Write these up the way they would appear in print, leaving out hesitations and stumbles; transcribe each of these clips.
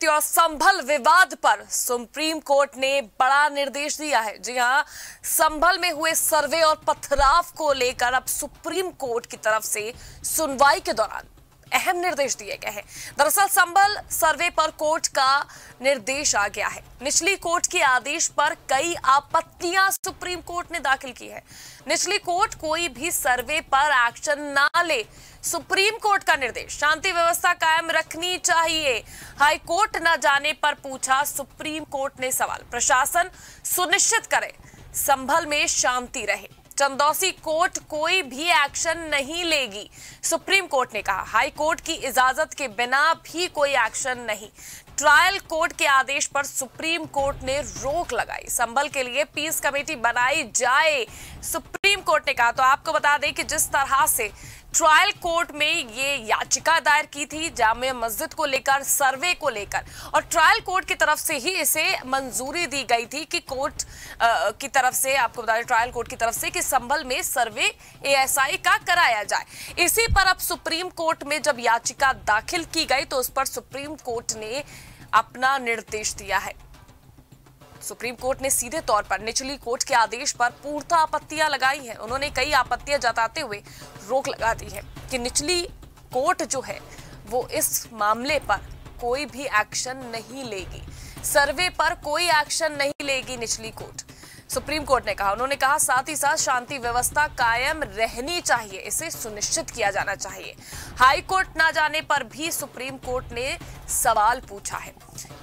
और संभल विवाद पर सुप्रीम कोर्ट ने बड़ा निर्देश दिया है। जी हां, संभल में हुए सर्वे और पथराव को लेकर अब सुप्रीम कोर्ट की तरफ से सुनवाई के दौरान अहम निर्देश दिए गए हैं। दरअसल संभल सर्वे पर कोर्ट का निर्देश आ गया है। निचली कोर्ट के आदेश पर कई आपत्तियां सुप्रीम कोर्ट ने दाखिल की है। निचली कोर्ट कोई भी सर्वे पर एक्शन ना ले, सुप्रीम कोर्ट का निर्देश। शांति व्यवस्था कायम रखनी चाहिए, हाई कोर्ट न जाने पर पूछा सुप्रीम कोर्ट ने सवाल। प्रशासन सुनिश्चित करे संभल में शांति रहे। चंदौसी कोर्ट कोई भी एक्शन नहीं लेगी, सुप्रीम कोर्ट ने कहा। हाई कोर्ट की इजाजत के बिना भी कोई एक्शन नहीं। ट्रायल कोर्ट के आदेश पर सुप्रीम कोर्ट ने रोक लगाई। संभल के लिए पीस कमेटी बनाई जाए, सुप्रीम कोर्ट ने कहा। तो आपको बता दें कि जिस तरह से ट्रायल कोर्ट में ये याचिका दायर की थी जामिया मस्जिद को लेकर, सर्वे को लेकर, और ट्रायल कोर्ट की तरफ से ही इसे मंजूरी दी गई थी कि कोर्ट की तरफ से, आपको बता दें ट्रायल कोर्ट की तरफ से, कि संभल में सर्वे एएसआई का कराया जाए। इसी पर अब सुप्रीम कोर्ट में जब याचिका दाखिल की गई तो उस पर सुप्रीम कोर्ट ने अपना निर्देश दिया है। सुप्रीम कोर्ट ने सीधे तौर पर निचली कोर्ट के आदेश पर पूर्णतः आपत्तियां लगाई हैं। उन्होंने कई आपत्तियां जताते हुए रोक लगा दी है कि निचली कोर्ट जो है वो इस मामले पर कोई भी एक्शन नहीं लेगी, सर्वे पर कोई एक्शन नहीं लेगी निचली कोर्ट, सुप्रीम कोर्ट ने कहा। उन्होंने कहा साथ ही साथ शांति व्यवस्था कायम रहनी चाहिए, इसे सुनिश्चित किया जाना चाहिए। हाई कोर्ट ना जाने पर भी सुप्रीम कोर्ट ने सवाल पूछा है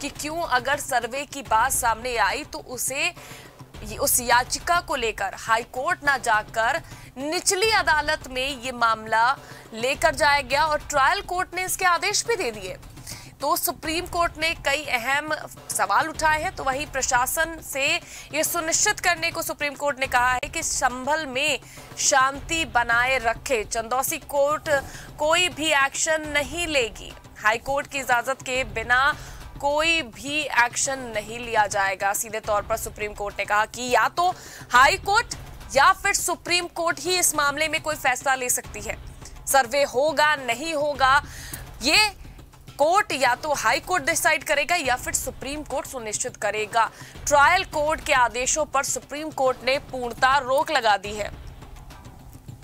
कि क्यों अगर सर्वे की बात सामने आई तो उस याचिका को लेकर हाई कोर्ट ना जाकर निचली अदालत में ये मामला लेकर जाया गया और ट्रायल कोर्ट ने इसके आदेश भी दे दिए। तो सुप्रीम कोर्ट ने कई अहम सवाल उठाए हैं। तो वहीं प्रशासन से ये सुनिश्चित करने को सुप्रीम कोर्ट ने कहा है कि संभल में शांति बनाए रखे। चंदौसी कोर्ट कोई भी एक्शन नहीं लेगी, हाई कोर्ट की इजाजत के बिना कोई भी एक्शन नहीं लिया जाएगा। सीधे तौर पर सुप्रीम कोर्ट ने कहा कि या तो हाई कोर्ट या फिर सुप्रीम कोर्ट ही इस मामले में कोई फैसला ले सकती है। सर्वे होगा नहीं होगा ये कोर्ट या तो हाई कोर्ट डिसाइड करेगा या फिर सुप्रीम कोर्ट सुनिश्चित करेगा। ट्रायल कोर्ट के आदेशों पर सुप्रीम कोर्ट ने पूर्णतः रोक लगा दी है।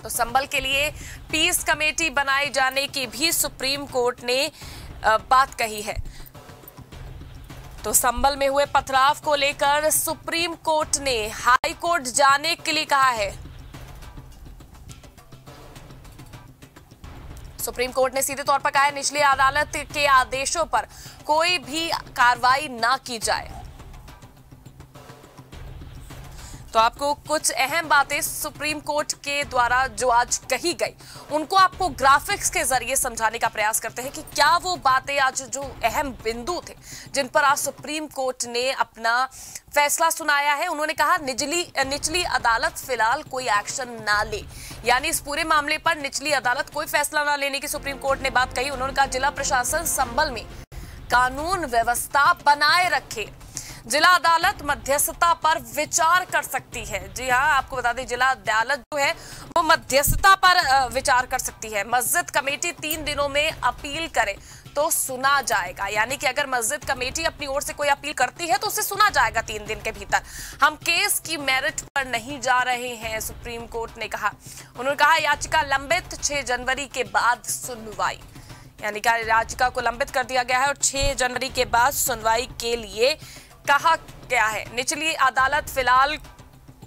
तो संभल के लिए पीस कमेटी बनाए जाने की भी सुप्रीम कोर्ट ने बात कही है। तो संभल में हुए पथराव को लेकर सुप्रीम कोर्ट ने हाई कोर्ट जाने के लिए कहा है। सुप्रीम कोर्ट ने सीधे तौर पर कहा है निचली अदालत के आदेशों पर कोई भी कार्रवाई ना की जाए। तो आपको कुछ अहम बातें सुप्रीम कोर्ट के द्वारा जो आज कही गई उनको आपको ग्राफिक्स के जरिए समझाने का प्रयास करते हैं कि क्या वो बातें आज जो अहम बिंदु थे जिन पर आज सुप्रीम कोर्ट ने अपना फैसला सुनाया है। उन्होंने कहा निचली अदालत फिलहाल कोई एक्शन ना ले, यानी इस पूरे मामले पर निचली अदालत कोई फैसला ना लेने की सुप्रीम कोर्ट ने बात कही। उन्होंने कहा जिला प्रशासन संभल में कानून व्यवस्था बनाए रखे, जिला अदालत मध्यस्थता पर विचार कर सकती है। जी हां, आपको बता दें जिला अदालत जो है वो मध्यस्थता पर विचार कर सकती है। मस्जिद कमेटी 3 दिनों में अपील करे तो सुना जाएगा, यानी कि अगर मस्जिद कमेटी अपनी ओर से कोई अपील करती है तो उसे सुना जाएगा 3 दिन के भीतर। हम केस की मेरिट पर नहीं जा रहे हैं, सुप्रीम कोर्ट ने कहा। उन्होंने कहा याचिका लंबित, 6 जनवरी के बाद सुनवाई, यानी कि याचिका को लंबित कर दिया गया है और 6 जनवरी के बाद सुनवाई के लिए कहा गया है। निचली अदालत फिलहाल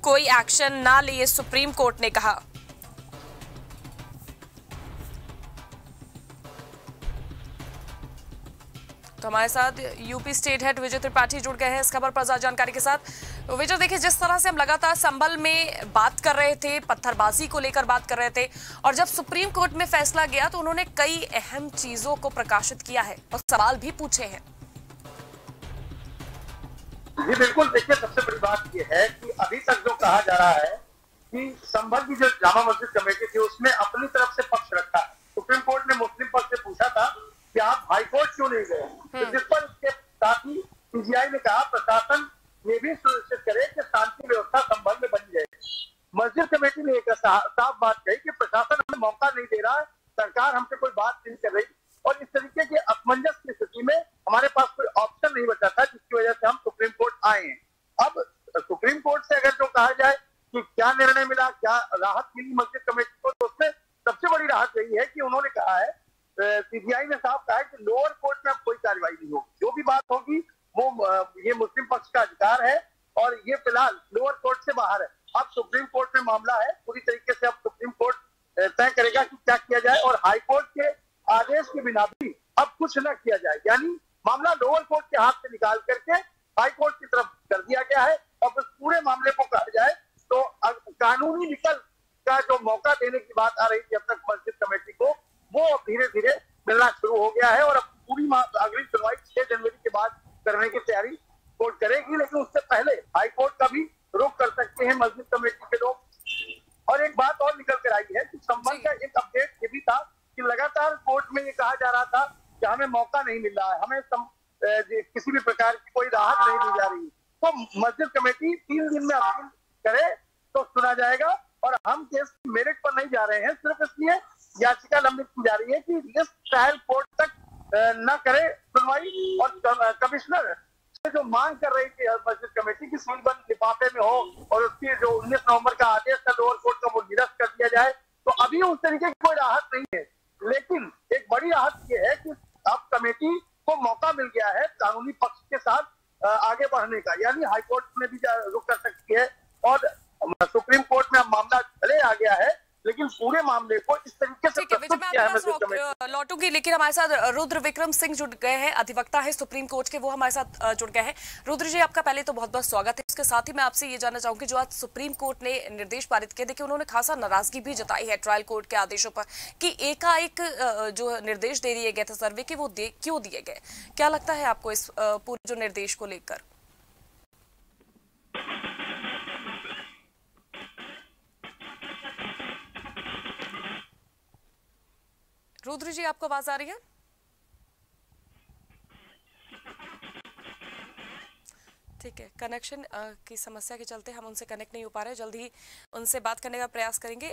कोई एक्शन ना लिए, सुप्रीम कोर्ट ने कहा। तो हमारे साथ यूपी स्टेट हेड विजय त्रिपाठी जुड़ गए हैं इस खबर पर ज्यादा जानकारी के साथ। तो विजय, देखिए जिस तरह से हम लगातार संभल में बात कर रहे थे, पत्थरबाजी को लेकर बात कर रहे थे, और जब सुप्रीम कोर्ट में फैसला गया तो उन्होंने कई अहम चीजों को प्रकाशित किया है और सवाल भी पूछे हैं। जी बिल्कुल, देखिए सबसे बड़ी बात यह है कि अभी तक जो कहा जा रहा है कि संभल की जो जामा मस्जिद कमेटी थी उसने अपनी तरफ से पक्ष रखा। सुप्रीम कोर्ट ने मुस्लिम पक्ष से पूछा था कि आप हाई कोर्ट क्यों नहीं गए, तो जिस पर उसके साथ ही पीजीआई ने कहा प्रशासन ये भी सुनिश्चित करे कि शांति व्यवस्था संभल में बनी रहे। मस्जिद कमेटी ने एक साफ बात कही कि प्रशासन हमें मौका नहीं दे रहा है, सरकार हमसे कोई बात नहीं कर रही, और इस तरीके के असमंजस की स्थिति में हमारे पास कोई नहीं बचा था, जिसकी वजह से हम सुप्रीम कोर्ट आए हैं। अब सुप्रीम कोर्ट से अगर जो कहा जाए कि क्या निर्णय मिला, क्या राहत मिली मस्जिद कमेटी को, तो उसमें सबसे बड़ी राहत यही है कि उन्होंने कहा है, सीबीआई ने साफ कहा है कि लोअर कोर्ट में अब कोई कार्रवाई नहीं होगी। जो भी बात होगी वो ये मुस्लिम पक्ष का अधिकार है और ये फिलहाल लोअर कोर्ट से बाहर है। अब सुप्रीम कोर्ट में मामला है, पूरी तरीके से अब सुप्रीम कोर्ट तय करेगा कि क्या किया जाए, और हाई कोर्ट के आदेश के बिना भी अब कुछ न किया जाए। यानी मामला लोअर कोर्ट के हाथ से निकाल करके हाई कोर्ट की तरफ कर दिया गया है। अब इस पूरे मामले को कहा जाए तो कानूनी विकल्प का जो मौका देने की बात आ रही थी अब तक मस्जिद कमेटी को, वो अब धीरे धीरे मिलना शुरू हो गया है। और अब पूरी अगली सुनवाई 6 जनवरी के बाद करने की तैयारी कोर्ट करेगी, लेकिन उससे पहले हाई कोर्ट का भी रुख कर सकते हैं मस्जिद कमेटी के लोग। और एक बात और निकल कर आई है कि संभल का एक अपडेट ये भी था कि लगातार कोर्ट में ये कहा जा रहा था कि हमें मौका नहीं मिल रहा है, हमें किसी भी प्रकार की कोई राहत नहीं दी जा रही। तो मस्जिद कमेटी 3 दिन में अपील करे तो सुना जाएगा, और हम केस की मेरिट पर नहीं जा रहे हैं, सिर्फ इसलिए याचिका लंबित की जा रही है कि इस ट्रायल कोर्ट तक न करे सुनवाई। और कमिश्नर से जो मांग कर रही थी मस्जिद कमेटी की सीलबंद लिफाफे में हो और उसकी जो 19 नवंबर का आदेश था लोअर कोर्ट का, वो निरस्त कर दिया जाए, तो अभी उस तरीके की कोई राहत नहीं है। लेकिन एक बड़ी राहत ये है कि अब कमेटी को मौका मिल गया है कानूनी पक्ष के साथ आगे बढ़ने का, यानी हाई कोर्ट में भी रुक कर सकती है और सुप्रीम कोर्ट में अब मामला चले आ गया है, लेकिन पूरे मामले को इस तरीके से प्रस्तुत किया है। लौटूंगी, लेकिन हमारे साथ रुद्र विक्रम सिंह जुड़ गए हैं, अधिवक्ता है सुप्रीम कोर्ट के, वो हमारे साथ जुड़ गए हैं। रुद्र जी, आपका पहले तो बहुत बहुत स्वागत है। उसके साथ ही मैं आपसे ये जानना चाहूंगी, जो आज सुप्रीम कोर्ट ने निर्देश पारित किए, देखिए उन्होंने खासा नाराजगी भी जताई है ट्रायल कोर्ट के आदेशों पर कि एकाएक जो निर्देश दे दिए गए थे सर्वे के, वो क्यों दिए गए? क्या लगता है आपको इस पूरे जो निर्देश को लेकर? रुद्र जी, आपको आवाज आ रही है? ठीक है, कनेक्शन की समस्या के चलते हम उनसे कनेक्ट नहीं हो पा रहे, जल्द ही उनसे बात करने का प्रयास करेंगे।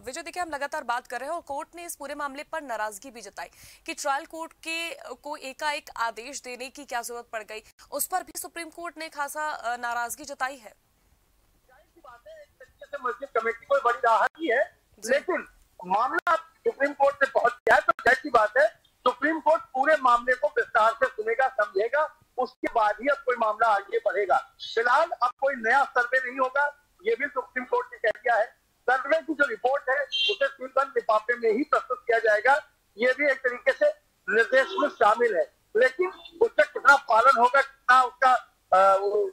विजय, देखिए हम लगातार बात कर रहे हैं और कोर्ट ने इस पूरे मामले पर नाराजगी भी जताई कि ट्रायल कोर्ट के को एकाएक आदेश देने की क्या जरूरत पड़ गई, उस पर भी सुप्रीम कोर्ट ने खासा नाराजगी जताई है। मस्जिद कमेटी को बड़ी राहत ही है, लेकिन मामला सुप्रीम कोर्ट से पहुंच गया है, तो जैसी बात है सुप्रीम कोर्ट पूरे मामले को विस्तार से सुनेगा, समझेगा, उसके बाद ही अब कोई मामला आगे बढ़ेगा। फिलहाल अब कोई नया सर्वे नहीं होगा, ये भी सुप्रीम कोर्ट ने कह दिया है। सर्वे की जो रिपोर्ट है उसे सीलबंद लिफाफे में ही प्रस्तुत किया जाएगा, ये भी एक तरीके से निर्देश में शामिल है, लेकिन उसका कितना पालन होगा, कितना उसका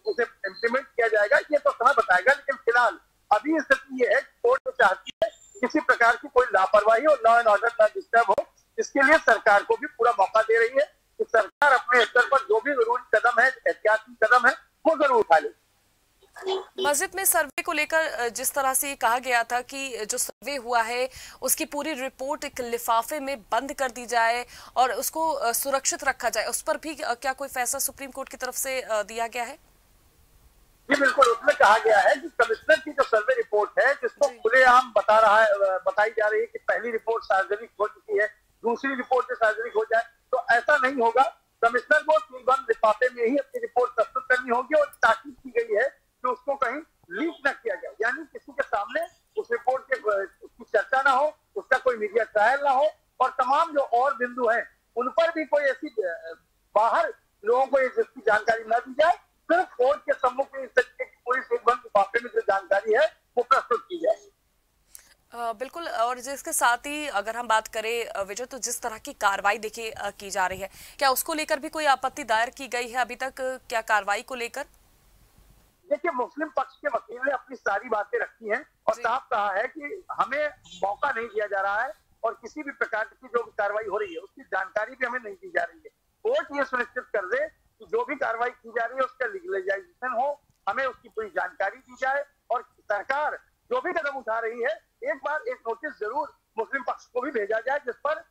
उसे इम्प्लीमेंट किया जाएगा, ये तो समय बताएगा। लेकिन फिलहाल अभी स्थिति ये है, कोर्ट चाहती है किसी प्रकार की कोई लापरवाही और लॉ एंड ऑर्डर ना डिस्टर्ब हो, इसके लिए सरकार को भी पूरा मौका दे रही है कि सरकार अपने स्तर पर जो भी जरूरी कदम है, एहतियाती कदम है, वो जरूर उठा ले। मस्जिद में सर्वे को लेकर जिस तरह से कहा गया था कि जो सर्वे हुआ है उसकी पूरी रिपोर्ट एक लिफाफे में बंद कर दी जाए और उसको सुरक्षित रखा जाए, उस पर भी क्या कोई फैसला सुप्रीम कोर्ट की तरफ से दिया गया है? जी बिल्कुल, उसमें कहा गया है कि कमिश्नर की जो सर्वे रिपोर्ट है, जिसको खुलेआम बताई जा रही है कि पहली रिपोर्ट सार्वजनिक हो चुकी है, दूसरी रिपोर्ट से सार्वजनिक हो जाए, तो ऐसा नहीं होगा। कमिश्नर को सीलबंद लिफाफे में ही अपनी रिपोर्ट प्रस्तुत करनी होगी और ताकीद की गई है कि उसको कहीं लीक न किया जाए, यानी किसी के सामने उस रिपोर्ट की चर्चा ना हो, उसका कोई मीडिया ट्रायल ना हो, और तमाम जो और बिंदु हैं उन पर भी कोई ऐसी बाहर लोगों को इसकी जानकारी न दी जाए, सिर्फ कोर्ट के सम्मुख में पूरी सीलबंद लिफाफे में जो जानकारी है वो प्रस्तुत की जाए। बिल्कुल, और जिसके साथ ही अगर हम बात करें विजय, तो जिस तरह की कार्रवाई देखिए की जा रही है, क्या उसको लेकर भी कोई आपत्ति दायर की गई है अभी तक, क्या कार्रवाई को लेकर? देखिए, मुस्लिम पक्ष के वकील ने अपनी सारी बातें रखी हैं और साफ कहा है कि हमें मौका नहीं दिया जा रहा है और किसी भी प्रकार की जो कार्रवाई हो रही है उसकी जानकारी भी हमें नहीं दी जा रही है। कोर्ट ये सुनिश्चित कर दे कि जो भी कार्रवाई की जा रही है उसका लीगलाइजेशन हो, हमें उसकी पूरी जानकारी दी जाए, और सरकार जो भी कदम उठा रही है एक बार एक नोटिस जरूर मुस्लिम पक्ष को भी भेजा जाए, जिस पर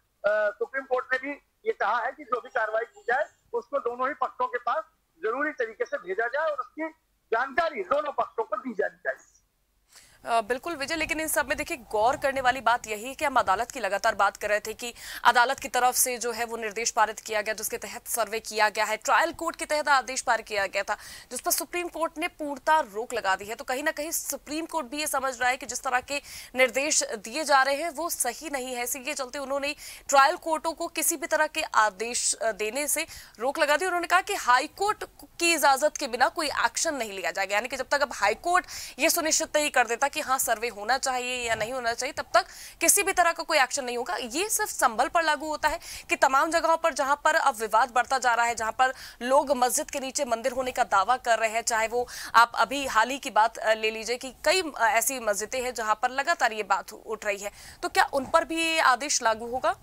सुप्रीम कोर्ट ने भी ये कहा है कि जो भी कार्रवाई की जाए उसको दोनों ही पक्षों के पास जरूरी तरीके से भेजा जाए और उसकी जानकारी दोनों पक्षों को दी जानी चाहिए। बिल्कुल विजय, लेकिन इन सब में देखिए गौर करने वाली बात यही है कि हम अदालत की लगातार बात कर रहे थे कि अदालत की तरफ से जो है वो निर्देश पारित किया गया जिसके तहत सर्वे किया गया है, ट्रायल कोर्ट के तहत आदेश पारित किया गया था जिस पर सुप्रीम कोर्ट ने पूर्णतः रोक लगा दी है। तो कहीं ना कहीं सुप्रीम कोर्ट भी ये समझ रहा है कि जिस तरह के निर्देश दिए जा रहे हैं वो सही नहीं है, इसी के चलते उन्होंने ट्रायल कोर्टों को किसी भी तरह के आदेश देने से रोक लगा दी। उन्होंने कहा कि हाईकोर्ट की इजाजत के बिना कोई एक्शन नहीं लिया जाएगा, यानी कि जब तक अब हाईकोर्ट ये सुनिश्चित नहीं कर देता कि हाँ सर्वे होना चाहिए या नहीं होना चाहिए तब तक किसी भी तरह का कोई एक्शन नहीं होगा। ये सिर्फ संभल पर लागू होता है कि तमाम जगहों पर जहां पर अब विवाद बढ़ता जा रहा है, जहां पर लोग मस्जिद के नीचे मंदिर होने का दावा कर रहे हैं, चाहे वो आप अभी हाल ही की बात ले लीजिए कि कई ऐसी मस्जिदें हैं जहां पर लगातार ये बात उठ रही है, तो क्या उन पर भी ये आदेश लागू होगा?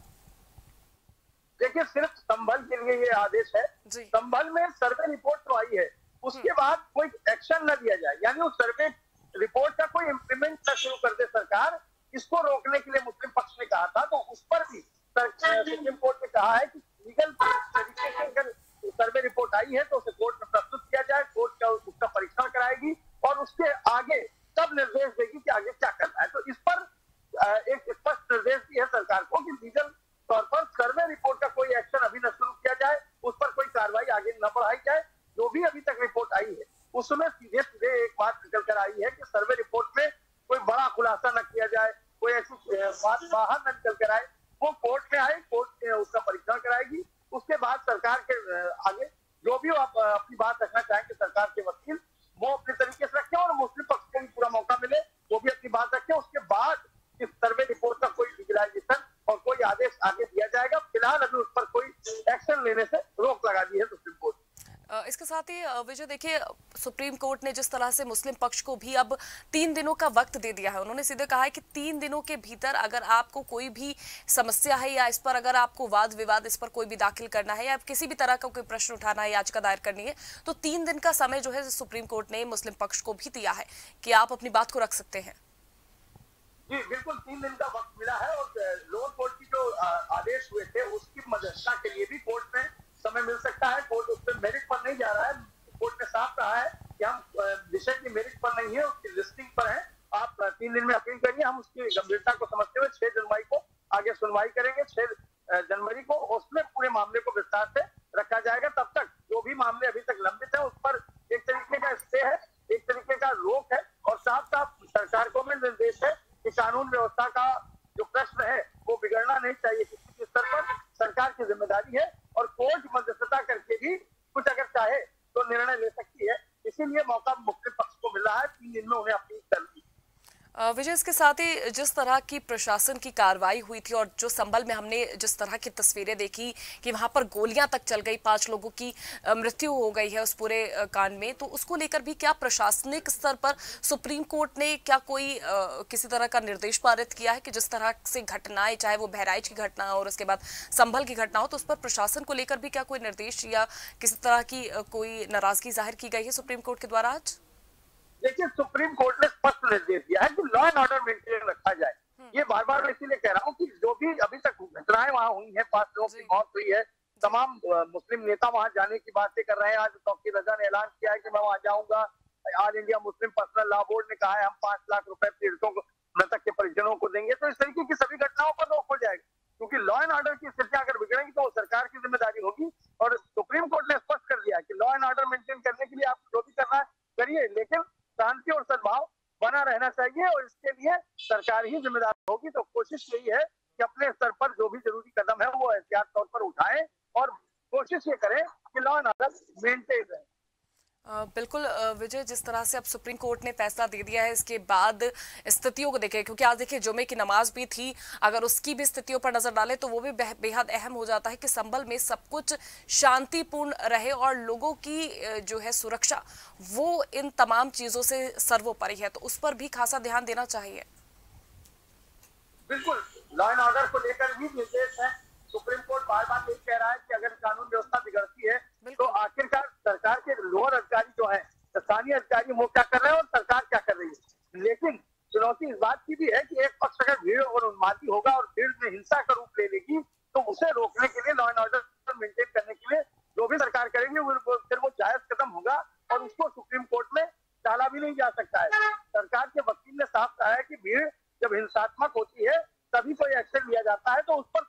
देखिए, सिर्फ संभल के लिए ये आदेश है। संभल में सर्वे रिपोर्ट तो आई है, उसके बाद कोई एक्शन न लिया जाए, यानी उस सर्वे रिपोर्ट का कोई इम्प्लीमेंट न शुरू कर दे सरकार, इसको रोकने के लिए मुस्लिम पक्ष ने कहा था। तो उस पर भी सुप्रीम कोर्ट ने कहा है कि लीगल तरीके से अगर सर्वे रिपोर्ट आई है तो उसे कोर्ट में प्रस्तुत किया जाए, कोर्ट का उसका परीक्षण कराएगी और उसके आगे तब निर्देश देगी कि आगे क्या करना है। तो इस पर एक स्पष्ट निर्देश भी है सरकार को कि लीगल तौर पर सर्वे रिपोर्ट का कोई एक्शन अभी न शुरू किया जाए, उस पर कोई कार्रवाई आगे न बढ़ाई जाए। जो भी अभी तक रिपोर्ट आई है उसमें सीधे सीधे एक बात निकल कर आई है कि सर्वे रिपोर्ट में कोई बड़ा खुलासा न किया जाए, कोई ऐसी बात बाहर न निकल कर आए, वो कोर्ट में आए, कोर्ट उसका परीक्षण कराएगी। उसके बाद सरकार के आगे जो भी आप अपनी बात रखना चाहें कि सरकार के वकील वो अपने तरीके से रखें और मुस्लिम पक्ष को भी पूरा मौका मिले, वो भी अपनी बात रखें। उसके बाद इस सर्वे रिपोर्ट का कोई लीगलाइजेशन और कोई आदेश आगे दिया जाएगा। फिलहाल अभी उस पर कोई एक्शन लेने से रोक लगा दी है सुप्रीम कोर्ट। इसके साथ ही विजय देखिए, सुप्रीम कोर्ट ने जिस तरह से मुस्लिम पक्ष को भी अब 3 दिनों का वक्त दे दिया है, उन्होंने सीधे कहा है कि 3 दिनों के भीतर अगर आपको कोई भी समस्या है या इस पर अगर आपको वाद विवाद इस पर कोई भी दाखिल करना है या किसी भी तरह का कोई प्रश्न उठाना है, याचिका दायर करनी है, तो 3 दिन का समय जो है सुप्रीम कोर्ट ने मुस्लिम पक्ष को भी दिया है कि आप अपनी बात को रख सकते हैं। जी बिल्कुल, 3 दिन का वक्त मिला है और लोअर कोर्ट की जो आदेश हुए थे उसकी मदद के लिए भी कोर्ट में समय मिल सकता है। कोर्ट उस पर मेरिट पर नहीं जा रहा है, कोर्ट ने साफ कहा है कि हम विषय की मेरिट पर नहीं है, उसकी लिस्टिंग पर है। आप 3 दिन में अपील करिए, हम उसकी गंभीरता को समझते हुए 6 जनवरी को आगे सुनवाई करेंगे। 6 जनवरी को उसमें पूरे मामले को विस्तार से रखा जाएगा। तब तक जो भी मामले अभी तक लंबित है उस पर एक तरीके का स्टे है, एक तरीके का रोक है और साफ साफ सरकार को भी निर्देश है कि कानून व्यवस्था का जो प्रश्न है वो बिगड़ना नहीं चाहिए। किसी भी स्तर पर सरकार की जिम्मेदारी है और कोर्ट मध्यस्थता करके भी कुछ अगर चाहे तो निर्णय ले सकती है। इसीलिए मौका मुस्लिम पक्ष को मिला है, 3 दिन में उन्हें अपील करनी। विजय, इसके साथ ही जिस तरह की प्रशासन की कार्रवाई हुई थी और जो संभल में हमने जिस तरह की तस्वीरें देखी कि वहां पर गोलियां तक चल गई, 5 लोगों की मृत्यु हो गई है उस पूरे कांड में, तो उसको लेकर भी क्या प्रशासनिक स्तर पर सुप्रीम कोर्ट ने क्या कोई किसी तरह का निर्देश पारित किया है कि जिस तरह से घटनाएं, चाहे वो बहराइच की घटना और उसके बाद संभल की घटना हो, तो उस पर प्रशासन को लेकर भी क्या कोई निर्देश या किसी तरह की कोई नाराजगी जाहिर की गई है सुप्रीम कोर्ट के द्वारा आज? देखिए, सुप्रीम कोर्ट ने स्पष्ट निर्देश दिया है कि लॉ एंड ऑर्डर मेंटेन रखा जाए। ये बार बार इसीलिए कह रहा हूँ कि जो भी अभी तक घटनाएं वहां हुई हैं, 5 लोगों की मौत हुई है, तमाम मुस्लिम नेता वहां जाने की बातें कर रहे हैं। आज तौकीर रजा ने ऐलान किया है कि मैं वहां जाऊंगा। All India Muslim personal law board ने कहा है हम 5 लाख रुपए पीड़ितों को, मृतक के परिजनों को देंगे। तो इस तरीके की सभी घटनाओं पर रोक हो जाएगी, क्योंकि लॉ एंड ऑर्डर की स्थितियां अगर बिगड़ेंगी तो सरकार की जिम्मेदारी होगी। और सुप्रीम कोर्ट ने स्पष्ट कर दिया है कि लॉ एंड ऑर्डर मेंटेन करने के लिए आप जो भी करना है करिए, लेकिन शांति और सद्भाव बना रहना चाहिए और इसके लिए सरकार ही जिम्मेदार होगी। तो कोशिश यही है कि अपने स्तर पर जो भी जरूरी कदम है वो एहतियात तौर पर उठाएं और कोशिश ये करें कि लॉ एंड ऑर्डर मेंटेन रहे। बिल्कुल विजय, जिस तरह से अब सुप्रीम कोर्ट ने फैसला दे दिया है इसके बाद स्थितियों को देखें, क्योंकि आज देखिए जुमे की नमाज भी थी, अगर उसकी भी स्थितियों पर नजर डालें तो वो भी बेहद अहम हो जाता है कि संभल में सब कुछ शांतिपूर्ण रहे और लोगों की जो है सुरक्षा वो इन तमाम चीजों से सर्वोपरि है, तो उस पर भी खासा ध्यान देना चाहिए। बिल्कुल, लॉ एंड ऑर्डर को लेकर भी निर्देश है। सुप्रीम कोर्ट बार बार यही कह रहा है कि अगर कानून व्यवस्था बिगड़ती है तो आखिरकार सरकार के लोअर अधिकारी जो है, स्थानीय अधिकारी, वो क्या कर रहे हैं और सरकार क्या कर रही है। लेकिन चुनौती इस बात की भी है कि एक पक्ष अगर भीड़ और उन्मादी होगा और भीड़ में हिंसा का रूप ले लेगी तो उसे रोकने के लिए, लॉ एंड ऑर्डर मेंटेन करने के लिए जो भी सरकार करेगी फिर वो जायज कदम होगा और उसको सुप्रीम कोर्ट में टाला भी नहीं जा सकता है। सरकार के वकील ने साफ होती है तभी कोई एक्शन लिया जाता है। तो उस पर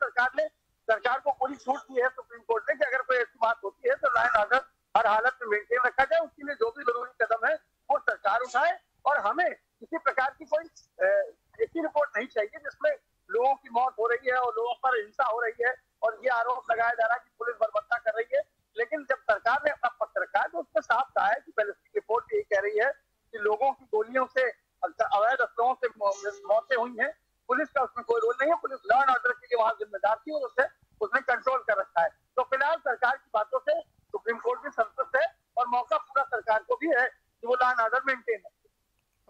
सरकार को पूरी छूट दी है सुप्रीम कोर्ट ने कि अगर कोई ऐसी बात होती है तो लॉ एंड ऑर्डर हर हालत में मेंटेन रखा जाए, उसके लिए जो भी जरूरी कदम है वो सरकार उठाए। और हमें किसी प्रकार की कोई ऐसी रिपोर्ट नहीं चाहिए जिसमें लोगों की मौत हो रही है और लोगों पर हिंसा हो रही है और ये आरोप लगाया जा रहा है कि पुलिस बर्बरता कर रही है। लेकिन जब सरकार ने अपना पक्ष रखा है तो उसमें साफ कहा है कि बैलिस्टिक रिपोर्ट यही कह रही है कि लोगों की गोलियों से, अवैध अस्त्रों से मौतें हुई हैं, पुलिस का उसमें कोई रोल नहीं है। पुलिस लॉ एंड ऑर्डर के लिए वहां जिम्मेदार थी और उसने कंट्रोल कर रखा है। तो फिलहाल सरकार की बातों से सुप्रीम कोर्ट भी संतुष्ट है और मौका पूरा सरकार को भी है कि वो लॉ एंड ऑर्डर मेंटेन है।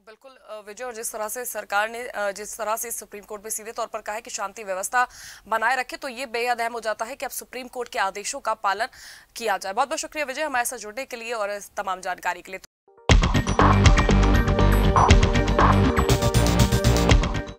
बिल्कुल विजय, और जिस तरह से सरकार ने जिस तरह से सुप्रीम कोर्ट में सीधे तौर पर कहा है कि शांति व्यवस्था बनाए रखे, तो ये बेहद अहम हो जाता है कि अब सुप्रीम कोर्ट के आदेशों का पालन किया जाए। बहुत बहुत शुक्रिया विजय हमारे साथ जुड़ने के लिए और इस तमाम जानकारी के लिए।